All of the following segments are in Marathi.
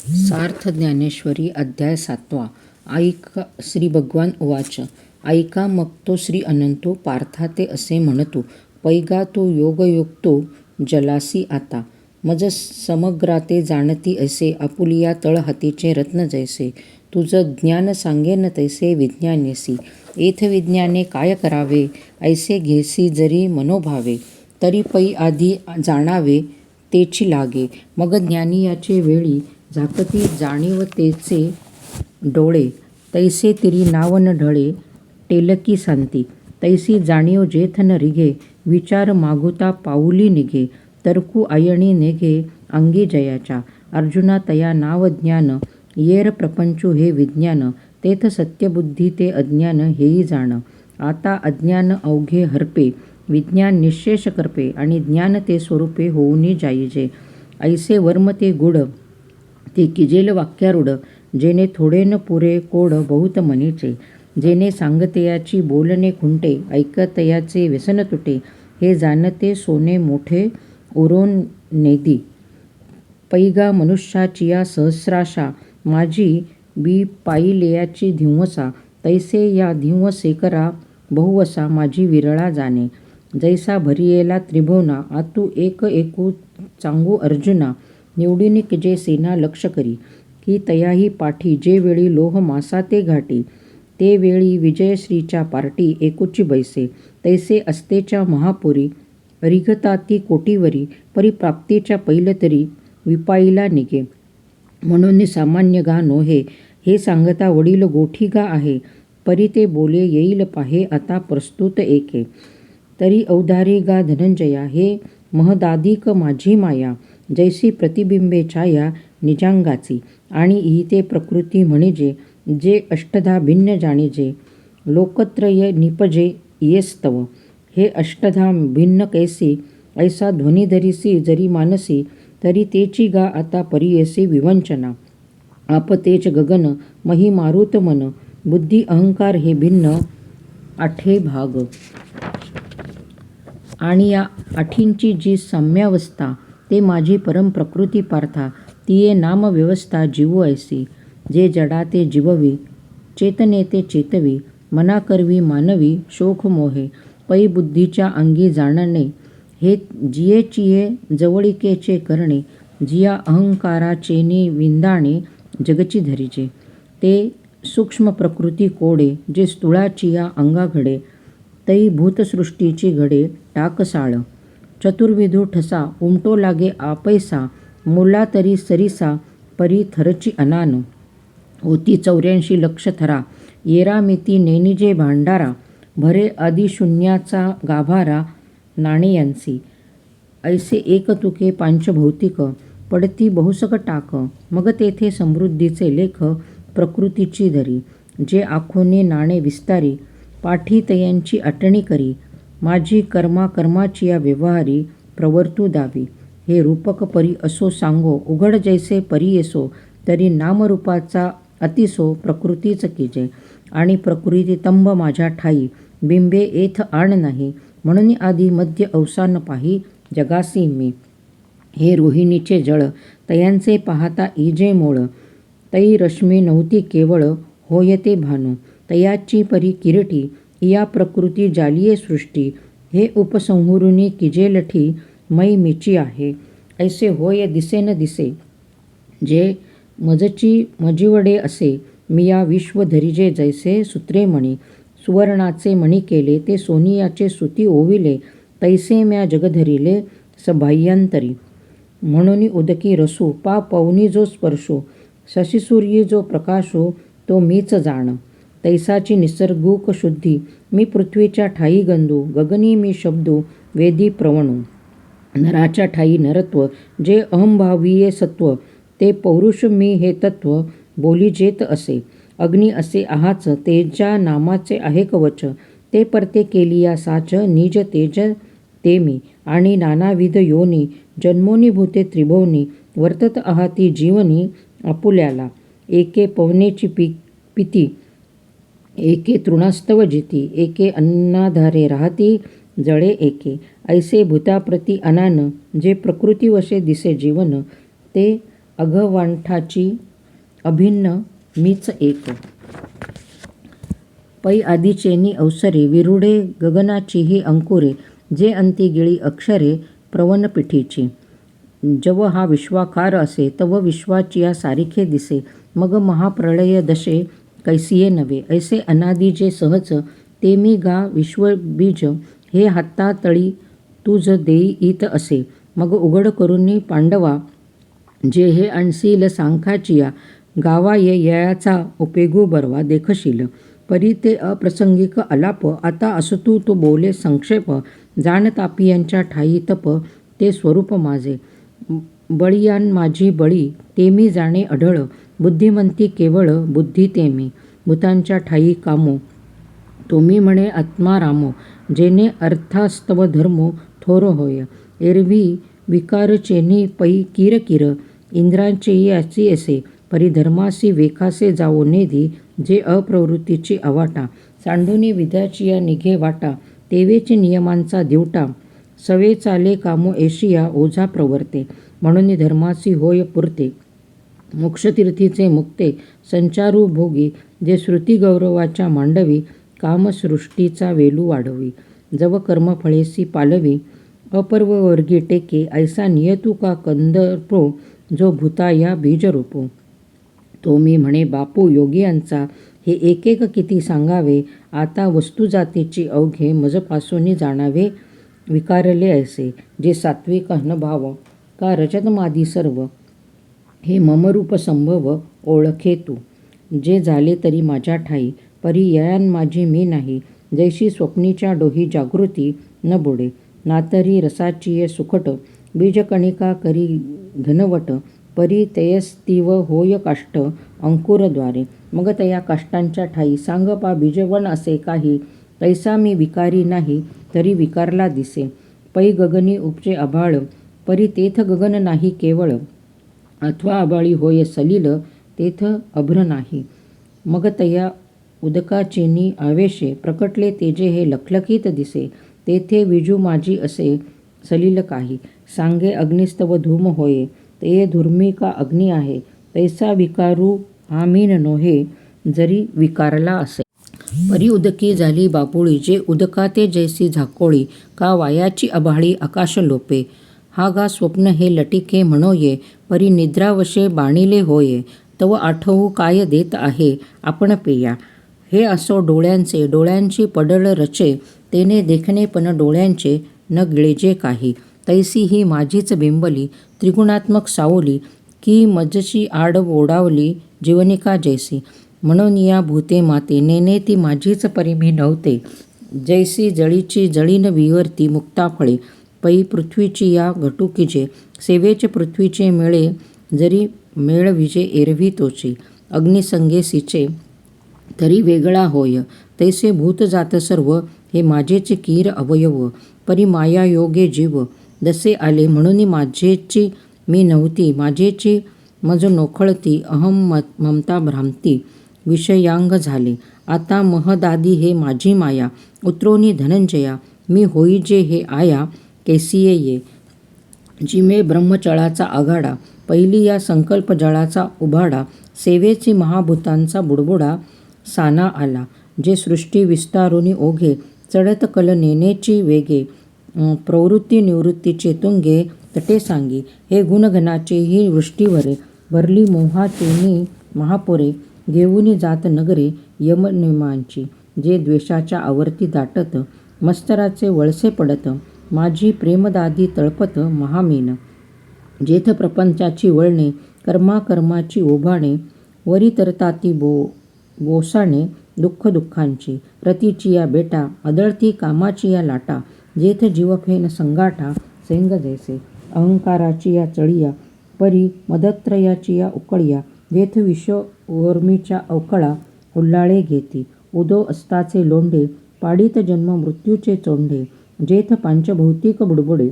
सार्थ ज्ञानेश्वरी अध्याय 7. ऐका श्री भगवान उवाच. ऐका मग तो श्री अनंतो पार्था ते असे म्हणतो. पैगा तो योगयुक्तो जलासी आता. मज समग्राते जाणती ऐसे आपुलिया तळहातीचे रत्न जैसे. तुझं ज्ञान सांगेन तैसे विज्ञानेसी. एथ विज्ञाने काय करावे ऐसे घेसी जरी मनोभावे. तरी पै आधी जाणावे तेची लागे. मग ज्ञानी याचे वेळी झाकती जाणीवतेचे डोळे. तैसे तिरी नाव न ढळे टेलकी सांती. तैसी जाणीव जेथ न रिघे विचार मागुता पाऊली निघे. तरकू आयणी नेघे अंगी जयाच्या. अर्जुना तया नाव ज्ञान येर प्रपंचू हे विज्ञान. तेथ सत्यबुद्धी ते अज्ञान हेही जाण. आता अज्ञान अवघे हरपे विज्ञान निःशेष करपे. आणि ज्ञान ते स्वरूपे होऊनी जाईजे. ऐसे वर्म ते गुढ ते किजेल वाक्यारूढ. जेने थोडे न पुरे कोड बहुत मनीचे. जेने सांगतयाची बोलणे खुंटे ऐकतयाचे व्यसन तुटे. हे जाणते सोने मोठे उरोन नेदी. पैगा मनुष्याचिया सहस्राशा माझी बी पाईलेयाची धिंवसा. तैसे या धिंवसेकरा बहुवसा माझी विरळा जाणे. जैसा भरियेला त्रिभुवना आतू एक एकू चांगू अर्जुना. निवडिनी किजे सेना लक्ष करी. की तयाही पाठी जे वेळी लोह मासा ते घाटी. ते वेळी विजयश्रीच्या पार्टी एकुची बैसे. तैसे अस्तेच्या महापुरी रिघताती कोटीवरी. परिप्राप्तीच्या पैलतरी विपाईला निघे. म्हणून सामान्य गा नोहे हे सांगता वडील गोठी गा आहे. परी ते बोले येईल पाहे आता प्रस्तुत एके. तरी अवधारी गा धनंजया हे महदादिक माझी माया. जैसी प्रतिबिंबे छाया निजांगाची. आणि इते प्रकृती म्हणिजे जे अष्टधा भिन्न जाणिजे. लोकत्रय निपजे येस्तव. हे अष्टधा भिन्न कैसी ऐसा ध्वनी धरिसी जरी मानसी. तरी तेची गा आता परियेसी विवंचना. आप तेच गगन मही मारुत मन. बुद्धी अहंकार हे भिन्न आठे भाग. आणि या आठींची जी साम्यावस्था ते माझी परम प्रकृती पार्था. तिये नाम व्यवस्था जीवू ऐसी. जे जडा ते जीववी चेतने ते चेतवी. मना करवी मानवी शोक मोहे. पै बुद्धीच्या अंगी जाणणे हे जिये चिये जवळिकेचे करणे. जिया अहंकाराचेनी विंदाणे जगची धरिजे. ते सूक्ष्म प्रकृती कोडे जे स्थूळाचिया अंगा घडे. तै भूतसृष्टीची घडे टाकसाळ. चतुर्विधू ठसा उमटो लागे आपैसा. मुला तरी सरिसा परी थरची अनान. होती 84 लक्ष थरा येरामिती नेनिजे भांडारा. भरे आदिशून्याचा गाभारा नाणेयांसी. ऐसे एक तुके पांचभौतिक पडती बहुसक टाक. मग तेथे समृद्धीचे लेख प्रकृतीची धरी. जे आखोने नाणे विस्तारी पाठी तयांची आटणी करी. माझी कर्मा कर्माचिया व्यवहारी प्रवर्तू दावी. हे रूपक परी असो सांगो उघड जैसे परी येसो. तरी नामरूपाचा अतिसो प्रकृतीच कीजे. आणि प्रकृती तंब माझ्या ठाई बिंबे एथ आण नाही. म्हणून आधी मध्य अवसान पाही जगासी मी. हे रोहिणीचे जळ तयांचे पाहता इजे मोळ. तै रश्मी नव्हती केवळ होयते भानू. तयाची परी किरटी या प्रकृती जालिये सृष्टी. हे उपसंहुरुनी किजे लठी मै मीची आहे. ऐसे होय दिसे न दिसे जे मजची मजिवडे असे. मिया विश्व धरिजे जैसे सूत्रे मणी. सुवर्णाचे मणी केले ते सोनियाचे सुती ओविले. तैसे म्या जग धरिले सबाह्यांतरी. म्हणून उदकी रसू पा पवनी जो स्पर्शो. शशिसूर्यी जो प्रकाशो तो मीच जाण. तैसाची निसर्गूक शुद्धी मी पृथ्वीच्या ठाई गंधू. गगनी मी शब्दू वेदी प्रवणू. नराच्या ठाई नरत्व जे अहंभावीये सत्व. ते पौरुष मी हे तत्व बोलीजेत असे. अग्नी असे आहाच तेजा नामाचे आहे कवच. ते परते केलिया साच निज तेज ते मी. आणि नानाविध योनी जन्मोनी भूते त्रिभुवनी. वर्तत आहाती जीवनी आपुल्याला. एके पवनेची पिती एके तृणास्तव जिती. एके अन्नाधारे राहती जळे एके. ऐसे भूताप्रती अनान जे प्रकृतीवशे दिसे जीवन. ते अघवांठाची अभिन्न मीच एक. पै आदिचेनी अवसरे विरुडे गगनाची ही अंकुरे, जे अंती गिळी अक्षरे प्रवनपीठीची. जव हा विश्वाकार असे, तव विश्वाचिया सारिखे दिसे. मग महाप्रलय दशे कैसिये नवे, ऐसे अनादि जे सहज, ते मी गा विश्वबीज, हे हातातळी तुझ देईत असे. मग उघड करुनी पांडवा, जे हे आणसील सांखाचिया, गावा ये ययाचा उपेगू बरवा देखशील. परी ते अप्रसंगिक अलाप, आता असतू तो बोले संक्षेप. जाण तापियांच्या ठायी तप, ते स्वरूप माझे. बळीयान माझी बळी, ते मी जाणे अढळ. बुद्धिमंती केवळ, बुद्धी ते मी. भूतांच्या ठायी कामो, तो मी म्हणे आत्मारामो. जेने अर्थास्तव धर्मो थोर होय, एरवी विकारचेनी पै किर किर. इंद्रांचेही याची असे, परी धर्मासी वेखासे जावो नेदी, जे अप्रवृत्तीची अवाटा. सांडूनी विद्याचिया निघे वाटा, तेवेची नियमांचा दिवटा. सवे चाले कामो एशिया, ओझा प्रवर्ते. म्हणून धर्मासी होय पुरते, मोक्षतीर्थीचे मुक्ते. संचारू भोगी, जे श्रुती गौरवाच्या मांडवी. कामसृष्टीचा वेलू वाढवी, जव कर्मफळेसी पालवी. अपर्व वर्गी टेके, ऐसा नियतू का कंदर्पो, जो भूताया बीजरूपो. तो मी म्हणे बापू योगियांचा, हे एक एक किती सांगावे. आता वस्तुजातीची अवघे, मजपासूनी जाणावे. विकारले ऐसे, जे सात्विक अनभाव, का रजतमादी सर्व. हे ममरूप संभव ओळखे तू, जे झाले तरी माझ्या ठाई. परी ययान माझी मी नाही, जैशी स्वप्नीच्या डोही जागृती न बुडे. नातरी रसाचीय सुखट, बीजकणिका करी घनवट. परी तयस्तीव होय काष्ट अंकुरद्वारे. मग तया काष्टांच्या ठाई सांग पा बीजवन असे काही. तैसा मी विकारी नाही, तरी विकारला दिसे. पै गगनी उपजे आभाळ, परी तेथ गगन नाही केवळ. अथवा आभाळी होय सलील, तेथ अभ्र नाही. मग तया उदकाचेनी आवेशे, प्रकटले तेजे हे लखलखीत दिसे. तेथे विजू माझी असे सलील काही. सांगे अग्निस्तव धूम होये, ते धुर्मी का अग्नी आहे. तैसा विकारू हा मीन नोहे, जरी विकारला असे. परी उदकी झाली बाबुळी, जे उदकाते जैसी झाकोळी. का वायाची आभाळी आकाश लोपे. हा गा स्वप्न हे लटिके म्हणोये, परी निद्रावशे बाणिले होये. तव आठवू काय देत आहे आपण पेया. हे असो डोळ्यांचे, डोळ्यांची पडळ रचे. तेने देखणे पण डोळ्यांचे, न गिळजे काही. तैसी ही माझीच बिंबली, त्रिगुणात्मक सावली. की मजची आड ओढावली, जीवनिका जैसी. म्हणून या भूते माते, नेने ती माझीच परी मी नव्हते. जैसी जळीची जळीन विवर्ती मुक्ता फळे. पै पृथ्वीची या घटुकीजे, सेवेचे पृथ्वीचे मिळे. जरी मेळ विजे एरवी तोची. अग्निसंगेसीचे तरी वेगळा होय. तैसे भूत जात सर्व, हे माझेचे कीर अवयव. परी माया योगे जीव, जसे आले म्हणून माझेची मी नव्हती. माझेची मज नोखळती, अहम ममता भ्रांती. विषयांग झाले, आता महदादी हे माझी माया. उतरोनी धनंजया, मी होई जे हे आया. कैसिये ये, जिमे ब्रह्मचळाचा आघाडा. पहिली या संकल्प जळाचा उभाडा. सेवेची महाभूतांचा बुडबुडा साना आला. जे सृष्टी विस्तारुनी ओघे, चढत कल नेनेची वेगे. प्रवृत्ती निवृत्तीचे तुंगे, तटे सांगी. हे गुणगणाचे ही वृष्टीवरे, भरली मोहाचेनी महापुरे. घेऊनी जात नगरे यमनियमांची, जे द्वेषाच्या आवर्ती दाटत. मस्तराचे वळसे पडत, माझी प्रेमदादी तळपत महामीन. जेथ प्रपंचाची वळणे, कर्माकर्माची ओभाणे. वरी तरताती बोसाणे, दुःख दुःखांची. रतीची या बेटा, आदळती कामाची या लाटा. जेथ जीवफेन संगाठा, सेंग जैसे. अहंकाराची या चळिया, परी मदत्रयाची या उकळिया. जेथ विषवर्मीच्या अवकळा, हुल्लाळे घेती. उदो अस्ताचे लोंढे, पाडीत जन्म मृत्यूचे चोंढे. जेथ पांचभौतिक बुडबुडे,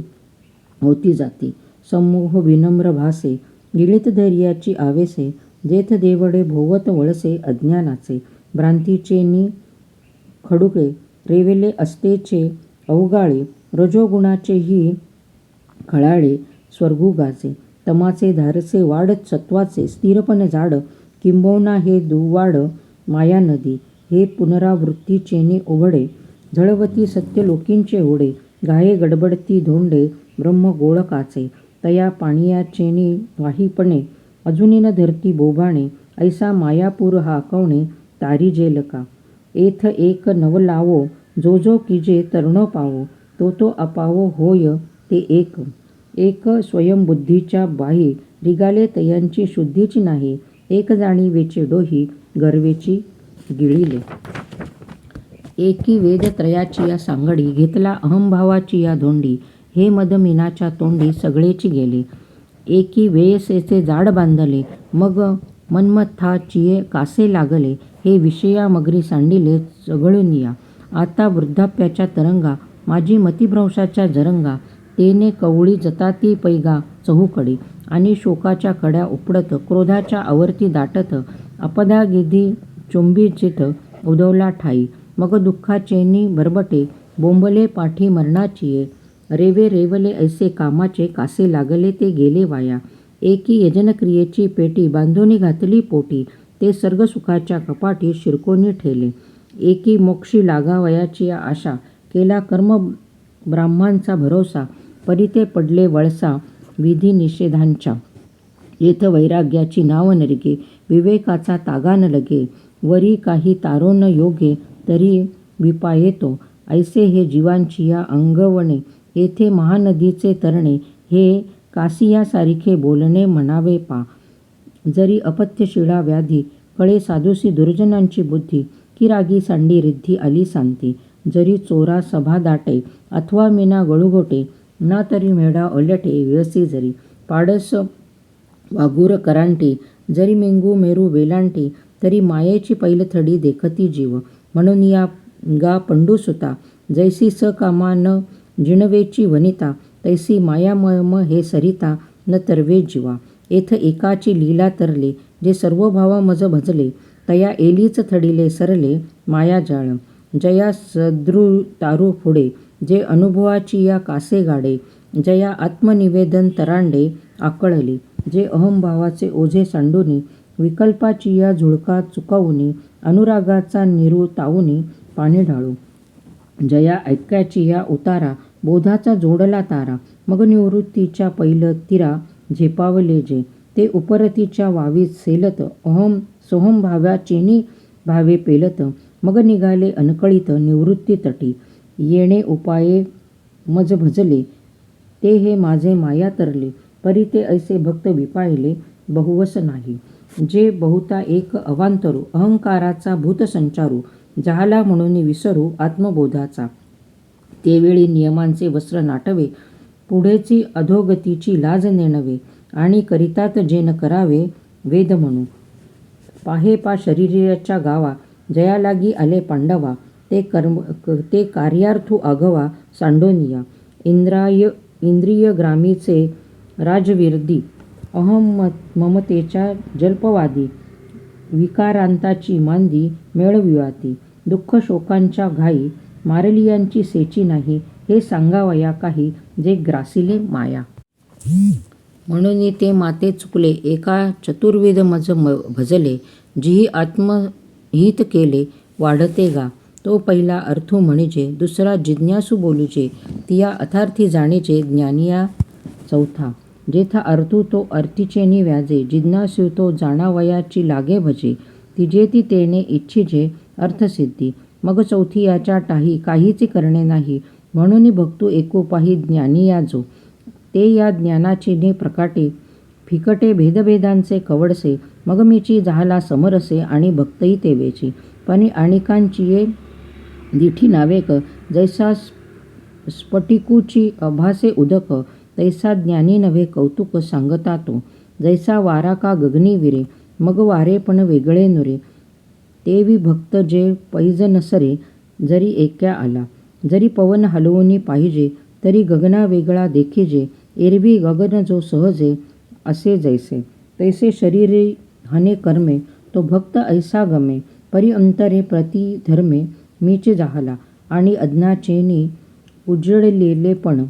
होती जाती. समूह विनम्र भासे, गिळीत धैर्याची आवेसे. जेथ देवडे भोवत वळसे अज्ञानाचे. भ्रांतीचे नि खडुके, रेवेले असतेचे अवगाळे. रजोगुणाचे ही खळाळे, स्वर्गू गाजे. तमाचे धारसे वाढत सत्वाचे स्थिरपण जाड, किंबहुना हे दुवाड माया नदी. हे पुनरावृत्तीचेने ओघडे, झळवती सत्यलोकींचे ओढे. गाये गडबडती धोंडे, ब्रह्म गोळकाचे. तया पाणियाचेने वाहीपणे, अजूनी न धरती बोभाणे. ऐसा मायापूर हाकवणे, तारी जेलका. एथ एक नवलावो, जो जो कीजे तरुण पावो. तो तो अपावो होय ते एक. एक स्वयंबुद्धीच्या बाही, रिगाले तयांची शुद्धीची नाही. एक जाणीवेचे डोही, गर्वेची गिळिले. एकी वेदत्रयाची या सांगडी, घेतला अहंभावाची या धोंडी. हे मदमीनाच्या तोंडी सगळेची गेले. एकी वेयसेचे जाड बांधले, मग मन्मथाचिये कासे लागले. हे विषया मगरी सांडिले चघळून या. आता वृद्धाप्याच्या तरंगा, माझी मतिभ्रंशाच्या जरंगा. तेने कवळी जताती पैगा चहूकडे, आणि शोकाच्या कड्या उपडत, क्रोधाच्या आवर्ती दाटत. अपदागिधी चुंबी चिठ उदवला ठाई. मग दुःखाचेनी बरबटे, बोंबले पाठी मरणाचिये. रेवे रेवले ऐसे कामाचे, कासे लागले ते गेले वाया. एकी यजनक्रियेची पेटी, बांधूनी घातली पोटी. ते सर्ग सुखाच्या कपाटी, शिरकोनी ठेले. एकी मोक्षी लागावयाची आशा, केला कर्म ब्राह्मांचा भरोसा. परी ते पडले वळसा विधी निषेधांच्या. येथ वैराग्याची नाव नरगे, विवेकाचा तागा न लगे. वरी काही तारो न योगे, तरी विपायेतो. ऐसे हे जीवांची या अंगवणे, येथे महानदीचे तरणे. हे कासियासारिखे बोलणे म्हणावे पा. जरी अपत्यशिळा व्याधी, कळे साधुसी दुर्जनांची बुद्धी. की रागी सांडी रिद्धी आली सांती. जरी चोरा सभा दाटे, अथवा मीना गळुगोटे. ना तरी मेढा ओलटे, विवसी जरी. पाडस वाघूर करांटी, जरी मेंगू मेरू वेलांटी. तरी मायेची पैलथडी देखती जीव. म्हणून या गा पंडूसुता, जैसी सकामा न जिणवेची वनिता. तैसी मायामयम हे सरिता, न तरवे जीवा. येथ एकाची लीला तरले, जे सर्व भावा मज भजले. तया एलीच थडिले सरले, मायाजाळ. जया सद्रू तारू पुढे, जे अनुभवाची या कासे गाडे. जया आत्मनिवेदन तरांडे आकळले, जे अहंभावाचे ओझे सांडूनी. विकल्पाची या झुळका चुकावूनी, अनुरागाचा निरू तावूनी पाणी ढाळू. जया ऐक्याची या उतारा, बोधाचा जोडला तारा. मग निवृत्तीच्या पैल तिरा, झेपावले जे. ते उपरतीच्या वावीत सेलत, अहम सोहम भाव्याचेनी भावे पेलत. मग निघाले अनकळीत निवृत्ती तटी. येणे उपाये मज भजले, ते हे माझे माया तरले. परी ते ऐसे भक्त विपायले, बहुवस नाही. जे बहुता एक अवांतरू, अहंकाराचा भूतसंचारू. जाहला म्हणून विसरू आत्मबोधाचा. तेवेळी नियमांचे वस्त्र नाटवे, पुढेची अधोगतीची लाज नेणवे. आणि करितात जे न करावे, वेद म्हणू. पाहे पा शरीराच्या गावा, जयालागी आले पांडवा. ते कार्यार्थू आघवा सांडोनिया. इंद्रियग्रामीचे राजविरदी, अहम ममतेच्या जल्पवादी. विकारांताची मांदी मेळविवाती. दुःख शोकांच्या घाई, मारलियांची सेची नाही. हे सांगावया काही, जे ग्रासिले माया. म्हणून ते माते चुकले, एका चतुर्विध मज भजले. जिही आत्महित केले, वाढते गा. तो पहिला अर्थू म्हणिजे, दुसरा जिज्ञासू बोलूचे. तिया अर्थार्थी जाणीचे, ज्ञानिया चौथा. जेथा अर्थू तो अर्थीचेनी व्याजे, जिज्ञासू तो जाणावयाची लागे भजे. तिजेती तेने इच्छिजे अर्थसिद्धी. मग चौथी याच्या टाही, काहीच करणे नाही. म्हणून भक्तू एकोपाही ज्ञानिया जो. ते या ज्ञानाचीने प्रकाटे, फिकटे भेदभेदांचे कवडसे. मग मीची जाहला समरसे, आणि भक्तही तेवेची. पण आणिकांचिये दिठी नावेक, जैसा स्फटिकूची अभासे उदक. तैसा ज्ञानी नव्हे कौतुक सांगता तो. जैसा वारा का गगनी विरे, मग वारे पण वेगळे नुरे. तेवी भक्त जे पैज नसरे, जरी एक्या आला. जरी पवन हलवूनी पाहिजे, तरी गगना वेगळा देखिजे. एरवी गगन जो सहजे, असे जैसे. तैसे शरीरे हने कर्मे, तो भक्त ऐसा गमे. परी अंतरे प्रति धर्मे, मीच जाहला. आणि अज्ञाचेनी उजळलेलेपण,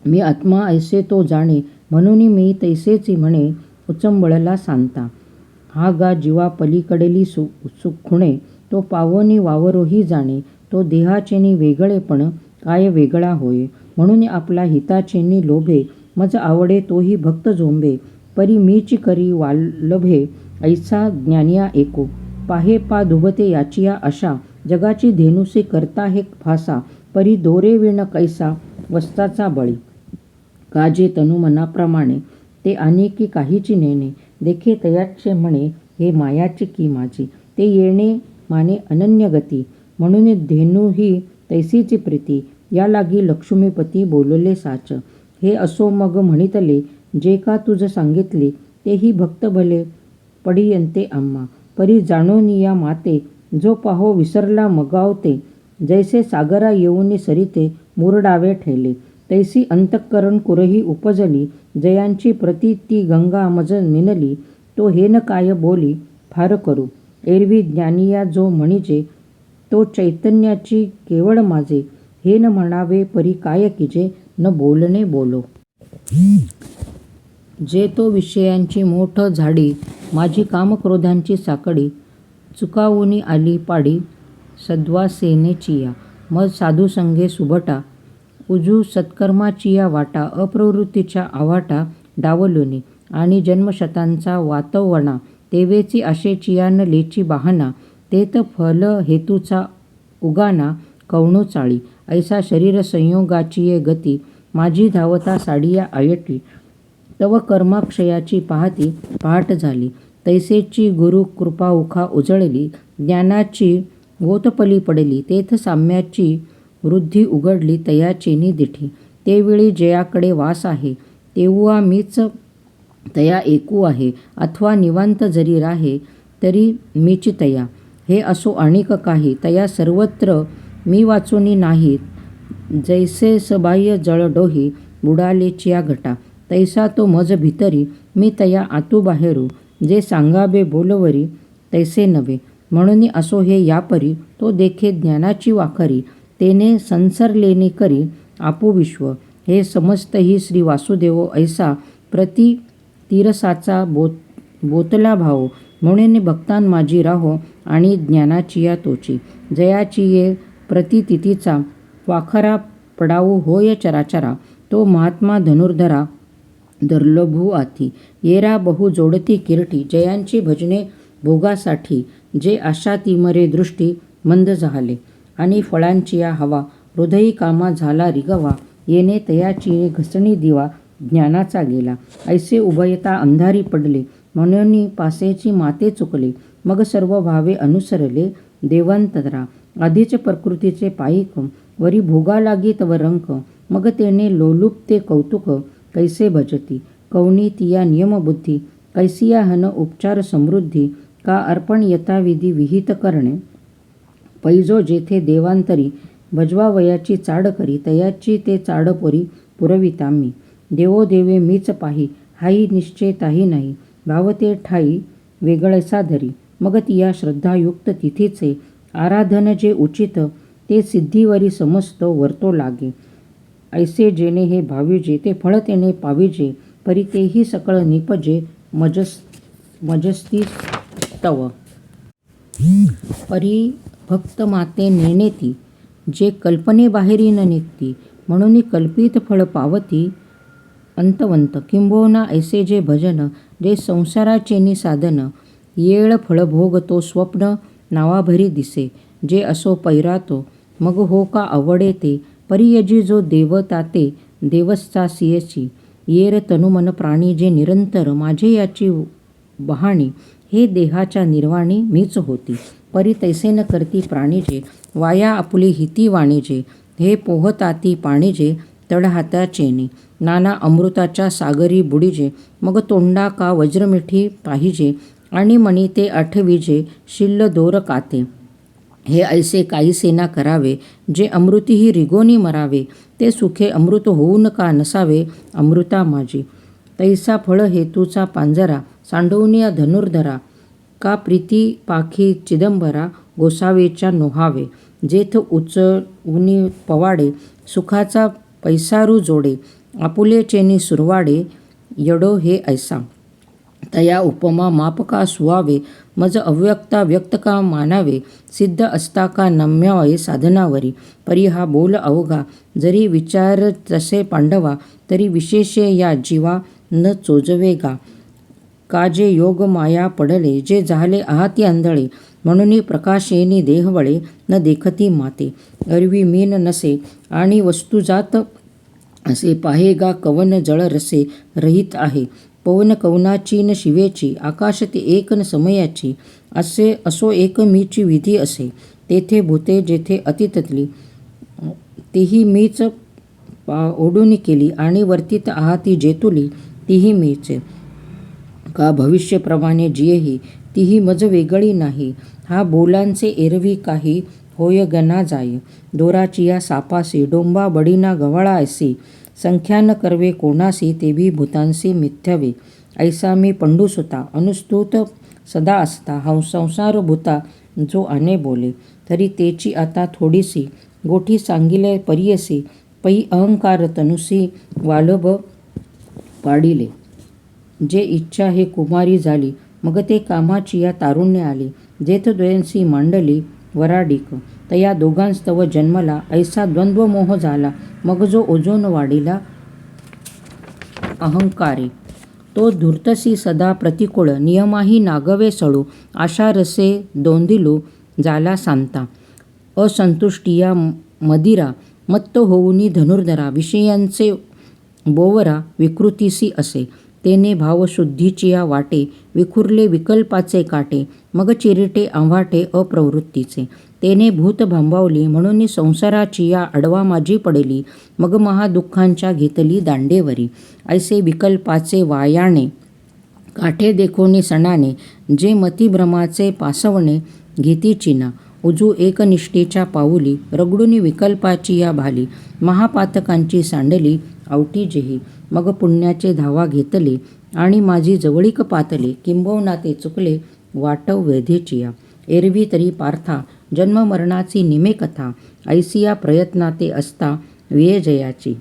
मी आत्मा ऐसे तो जाणे. म्हणून मी तैसेची म्हणे उचंबळला सांता. हा गा जीवा पलीकडली सुखुणे, तो पावनी वावरोही जाणे, तो देहाचेनी वेगळेपण काय वेगळा होय. म्हणून आपला हिताचेनी लोभे, मज आवडे तोही भक्त झोंबे, परी मीची करी वालभे, ऐसा ज्ञानिया एको. पाहे पा दुभते याचिया आशा, जगाची धेनुसे करता हे फासा, परी दोरे विण कैसा वस्ताचा बळी. काजे तनु मनाप्रमाणे, ते अनेकी काहीची नेणे, देखे तयाचे म्हणे हे मायाची की माझी. ते येणे माने अनन्य गती, म्हणून धेनू ही तैसीची प्रीती. या लागी लक्ष्मीपती बोलले साच, हे असो मग म्हणितले, जे का तुझ सांगितले, तेही भक्त भले पडियंते आम्हा. परी जाणोनिया माते, जो पाहो विसरला मगावते, जैसे सागरा येऊनी सरिते मुरडावे ठेले. तैसी अंतःकरण कुरही उपजली, जयांची प्रती ती गंगा मज मिनली. तो हेन काय बोली फार करू, एरवी ज्ञानिया जो म्हणिजे, तो चैतन्याची केवळ माझे. हेन म्हणावे परी काय कीजे, न बोलणे बोलो. जे तो विषयांची मोठ झाडी, माझी कामक्रोधांची साकडी, चुकावूनी आली पाडी सद्वासेनेचिया. मग साधुसंगे सुभटा, उजू सत्कर्माचिया वाटा, अप्रवृत्तीच्या आव्हाटा डावलुनी, आणि जन्मशतांचा वातवणा, तेवेची आशेचिया न लेची बहाना, तेत फल हेतूचा उगाना कवणू चाळी. ऐसा शरीर संयोगाचिये गती, माझी धावता साडिया आयटी, तव कर्माक्षयाची पाहती पहाट झाली. तैसेची गुरु कृपा उखा उजळली, ज्ञानाची गोतपली पडली, तेथ साम्याची वृद्धी उघडली तयाचेनी दिठी. तेवेळी जयाकडे वास आहे, तेव्हा मीच तया एकू आहे, अथवा निवांत जरी राहे तरी मीची तया. हे असो अणिक काही, तया सर्वत्र मी वाचुनी नाही, जैसे सबाह्य जळडोही बुडालेचिया घटा. तैसा तो मज भितरी, मी तया आतू बाहेरू, जे सांगाबे बोलवरी तैसे नव्हे. म्हणून असो हे यापरी, तो देखे ज्ञानाची वाखरी, तेने संसरलेने करी आपू विश्व. हे समजतही श्री वासुदेव, ऐसा प्रति तीरसाचा बोतला भाव. म्हणून भक्तान माझी राहो, आणि ज्ञानाचिया तोची. जयाची ये प्रतितितीचा वाखरा पडावू होय चराचरा, तो महात्मा धनुर्धरा दुर्लभू आथी. येरा बहु जोडती किरटी, जयांची भजने भोगासाठी, जे आशा तिमरे दृष्टी मंद झाले, आणि फळांचिया हवा हृदयी कामा झाला रिगवा. येणे तयाची घसणी दिवा ज्ञानाचा गेला, ऐसे उभयता अंधारी पडले. म्हणून पासेची माते चुकले, मग सर्व भावे अनुसरले देवांतरा. आधीच प्रकृतीचे पायिक, वरी भोगा लागी तव रंक, मग तेने लोलुपते कौतुक कैसे भजती. कवनी तिया नियमबुद्धी, कैसिया हन उपचार समृद्धी, का अर्पण यथाविधी विहित करणे. पैजो जेथे देवांतरी, भजवा वयाची चाड करी, तयाची ते चाड पुरी पुरविता मी. देवो देवे मीच पाही, हाही निश्चय ताही नाही, भावते ठाई वेगळसा धरी. मग तिया श्रद्धायुक्त तिथीचे आराधन जे उचित, ते सिद्धीवरी समस्त वर्तो लागे. ऐसे जेणे हे भाविजे, ते फळ तेने पाविजे, परी तेही सकळ निपजे मजस्ती तव. परी भक्त माते नेणेती, जे कल्पनेबाहेरी न निघती, म्हणून कल्पित फळ पावती अंतवंत. किंबहुना ऐसे जे भजन, जे संसाराचेनी साधन, येळ फळभोग तो स्वप्न नावाभरी दिसे. जे असो पैरातो, मग हो का आवडे ते, परियजी जो देवताते देवस्चा सियची. येर तनुमन प्राणी जे निरंतर, माझे याची बहाणी, हे देहाच्या निर्वाणी मीच होती. परी तैसे न करती प्राणीजे, वाया आपुले हिती वाणीजे. हे पोहताती पाणीजे, तळहाताचेनी, नाना अमृताच्या सागरी बुडीजे. मग तोंडा का वज्रमिठी पाहिजे, आणि मणी ते आठविजे शिल्ल दोर काते. हे ऐसे काहीसेना करावे, जे अमृतीही रिगोनी मरावे, ते सुखे अमृत होऊन का नसावे अमृता माझी. तैसा फळ हेतूचा पांजरा, सांडवनिया धनुर्धरा, का प्रीती पाखी चिदंबरा गोसावेच्या नोहावे. जेथ उचवूनी पवाडे, सुखाचा पैसारू जोडे, आपुलेचेनी सुरवाडे, यडो हे ऐसा. तया उपमा मापका सुवावे, मज अव्यक्ता व्यक्त का मानावे, सिद्ध असता का नम्यावे साधनावरी. परी हा बोल अवघा, जरी विचार तसे पांडवा, तरी विशेषे या जीवा न चोजवे गा. का जे योग माया पडले, जे झाले आहाती आंधळे, म्हणून प्रकाशेनी देहवळे, न देखती माते. अरवी मीन नसे आणि वस्तू जात असे, पाहे गा कवन जळ रसे रहित आहे. पवन कवनाची न शिवेची, आकाश ते एक न समयाची. असे असो एक मीची विधी असे, तेथे भूते जेथे अतितली, तीही मीच ओढून केली, आणि वर्तित आहाती जेतुली, तीही मीच. का भविष्यप्रमाणे जियेही, तीही मज वेगळी नाही. हा बोलांचे एरवी काही, होय गना जाय. दोराचिया सापासी, डोंबा बडीना गव्हाळा ऐसी. संख्या न करवे कोणासी, तेभी भूतांसी मिथ्यावे. ऐसा मी पंडूसुता, अनुस्तुत सदा असता. संसार भूता जो अने बोले, तरी तेची आता थोडीसी. गोठी सांगिले परियसी, पै अहंकार तनुसी वालभ पाडिले. जे इच्छा हे कुमारी झाली, मग ते कामाची या तारुण्य आली. जेथ द्वयंसी मांडली वराडिक, तया दोघांस्तव जन्मला. ऐसा द्वंद्व मोह झाला, मग जो ओजोन वाढिला अहंकारे. तो धूर्तसी सदा प्रतिकूळ, नियमाही नागवे सळू. आशा रसे दोंदिलू जाला सांता, असंतुष्टिया मदिरा. मत्त होऊनी धनुर्धरा, विषयांचे बोवरा विकृतीसी असे. तेने भावशुद्धीचिया वाटे, विखुरले विकल्पाचे काटे. मग चिरिटे आव्हाटे अप्रवृत्तीचे. तेने भूत भांबावली, म्हणून संसाराचिया अडवा माझी पडली. मग महादुःखांच्या घेतली दांडेवरी. ऐसे विकल्पाचे वायाणे, काठे देखोनी सणाने. जे मतिभ्रमाचे पासवणे, घेती चिना. उजू एकनिष्ठेच्या पाऊली, रगडूनी विकल्पाची या भाली. महापातकांची सांडली आवटी जेही, मग पुण्याचे धावा घेतले, आणि माझी जवळीक पातले. किंबहुना ते चुकले वाटव वेधेचिया. एरवी तरी पार्था, जन्ममरणाची निमे कथा. ऐसिया प्रयत्नाते असता विजयाची.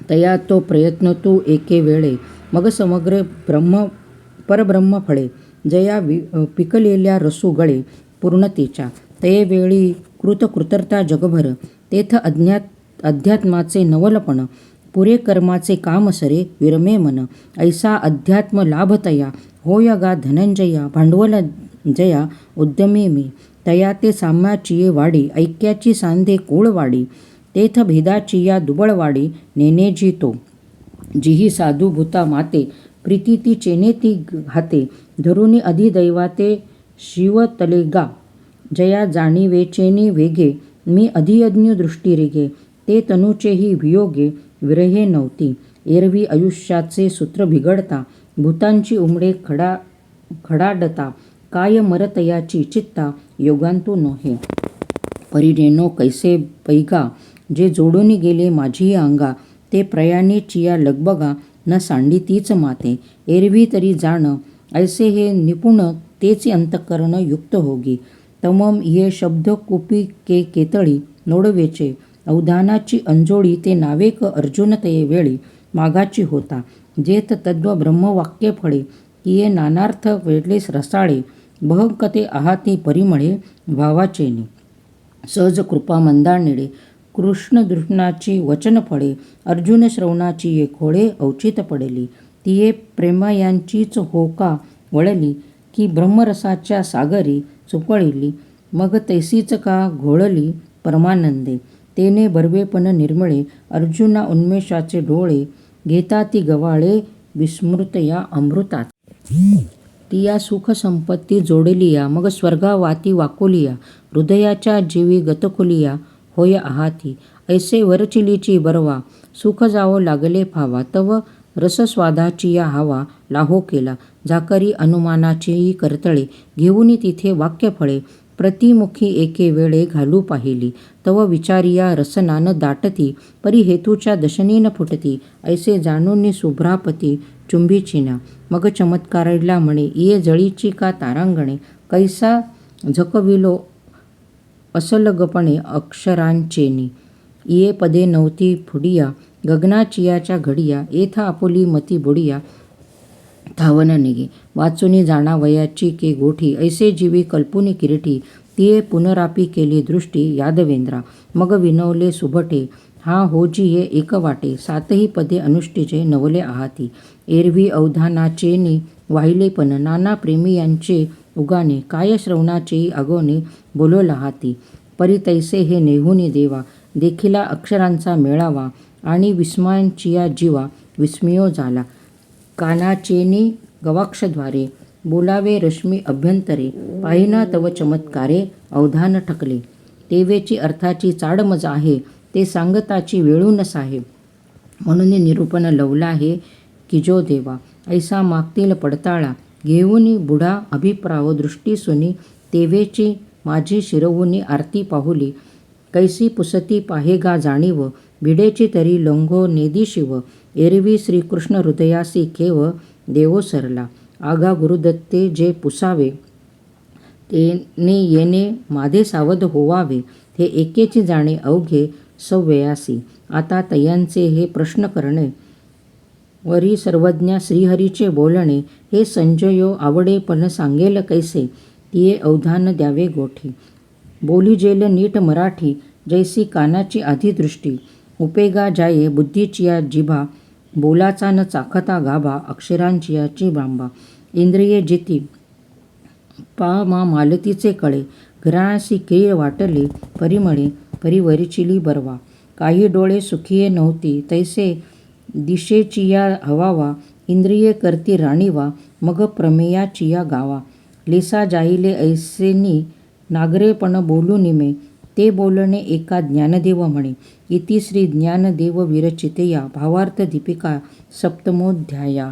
तया तो प्रयत्न तू एके वेळे, मग समग्र परब्रह्म फळे. जया पिकलेल्या रसू गळे पूर्णतेच्या. तये वेळी कृतकृतर्ता जगभर, तेथ अध्यात्माचे नवलपण. पुरे कर्माचे काम सरे, विरमे मन. ऐसा अध्यात्म लाभ तया, होय गा धनंजया. भांडवल जया उद्यमे मी, तया ते साम्याचिये वाडी. ऐक्याची सांधे कुळवाडी, तेथ भेदाचिया दुबळवाडी. नेनेजी तो, जिही साधू भूता माते. प्रीती ती चेनेती हाते, धरुनी अधिदैवाते शिवतले गा. जया जाणीवेचेनी वेगे, मी अधियज्ञ दृष्टी रेगे. ते तनुचेही वियोगे, विरहे नव्हती. एरवी आयुष्याचे सूत्र बिघडता, भूतांची उमडे खडाडता. काय मरतयाची चित्ता, योगांतू नोहे. परिणेनो कैसे पैगा, जे जोडून गेले माझी अंगा. ते प्रयाणे चिया लगबगा, न सांडी तीच माते. एरवी तरी जाण, ऐसे हे निपुण, तेची अंतःकरण युक्त होगी. तमम ये शब्द कुपी केतळी नोडवेचे. अवधानाची अंजोळी, ते नावेक अर्जुन तये वेळी. मागाची होता, जेथ तद्व ब्रह्मवाक्य फळे. किये नानार्थ वेळलेस रसाळे, बहंकते आहाती परिमळे भावाचेनी. सहज कृपा मंदानिडे, कृष्णदृष्णाची वचन फळे. अर्जुन श्रवणाची ये खोळे, औचित पडली. तिये प्रेमयांचीच होका वळली, की ब्रह्मरसाच्या सागरी चुपळिली. मग तैसीच का घोळली परमानंदे. तेने बर्वेपण निर्मळे, अर्जुना उन्मेषाचे डोळे. घेता ती गवाळे, विस्मृत या अमृतात. तिया सुखसंपत्ती जोडलिया, मग स्वर्गा वाती वाकुलिया. हृदयाच्या जीवी गतकुलिया, होय आहाती. ऐसे वरचिलीची बरवा, सुख जावो लागले फावा. तव रसस्वादाची या हावा, लाहो केला. झाकरी अनुमानाचीही करतळे, घेऊनी तिथे वाक्य फळे. प्रतिमुखी एके वेळे घालू पाहिली, तव विचारिया रसनान दाटती. परी हेतूच्या दशनीन फुटती, ऐसे जाणूनी शुभ्रापती चुंबीचिना. मग चमत्कारिला म्हणे, ये जळीची का तारांगणे. कैसा झकविलो असलगपणे अक्षरांचेनी. ये पदे नव्हती फुडिया, गगनाचियाच्या घडिया एथा आपुली मती बुडिया धावन निगे वाचुनी जाणावयाची के गोठी ऐसे जीवी कल्पुनी किरीटी तिये पुनरापी केली दृष्टी यादवेंद्रा मग विनवले सुभटे हा होजी ये एक वाटे सातही पदे अनुष्टीचे नवले आहाती एरवी अवधानाचेनी वाहिलेपण नाना प्रेमियांचे उगाने काय श्रवणाचेही आगोने बोलवला हाती परी तैसे हे नेहुनी देवा देखिला अक्षरांचा मेळावा आणि विस्मयांचिया जीवा विस्मयो झाला कानाचेनी गवाक्षद्वारे बोलावे रश्मी अभ्यंतरे पाहिना तव चमत्कारे अवधान ठकले तेवेची अर्थाची चाडमजा आहे ते सांगताची वेळून साहेब म्हणून निरूपण लवला आहे की जो देवा ऐसा मागतील पडताळा घेऊनी बुढा अभिप्राव दृष्टीसुनी तेवेची माझी शिरवुनी आरती पाहुली कैसी पुसती पाहेगा जाणीव भिडेची तरी लंघो नेदी शिव एरवी श्रीकृष्ण हृदयासी खेव देवो सरला आगा गुरुदत्ते जे पुसावे तेने येणे माधे सावध होवावे हे एकेची जाणे अवघे सव्ययासी आता तयांचे हे प्रश्न करणे वरी सर्वज्ञा श्रीहरीचे बोलणे हे संजयो आवडे पण सांगेल कैसे तिये अवधान द्यावे गोठी बोली जेल नीट मराठी जैसी कानाची आधी दृष्टी उपेगा जाये बुद्धीचिया जिभा बोलाचा न चाखता गाभा अक्षरांचियाची बांबा इंद्रिये जिती पा मा मालतीचे कळे घराशी कीळ वाटले परिमळे परिवरिचिली बरवा काही डोळे सुखिये नव्हती तैसे दिशेचिया हवावा इंद्रिये करती राणीवा मग प्रमेयाचिया गावा लेसा जाईले ऐसेनी नागरेपण बोलू निमे ते बोलणे एका ज्ञानदेव म्हणे इति श्री ज्ञानदेव विरचितया भावार्थ दीपिका सप्तमोध्याया.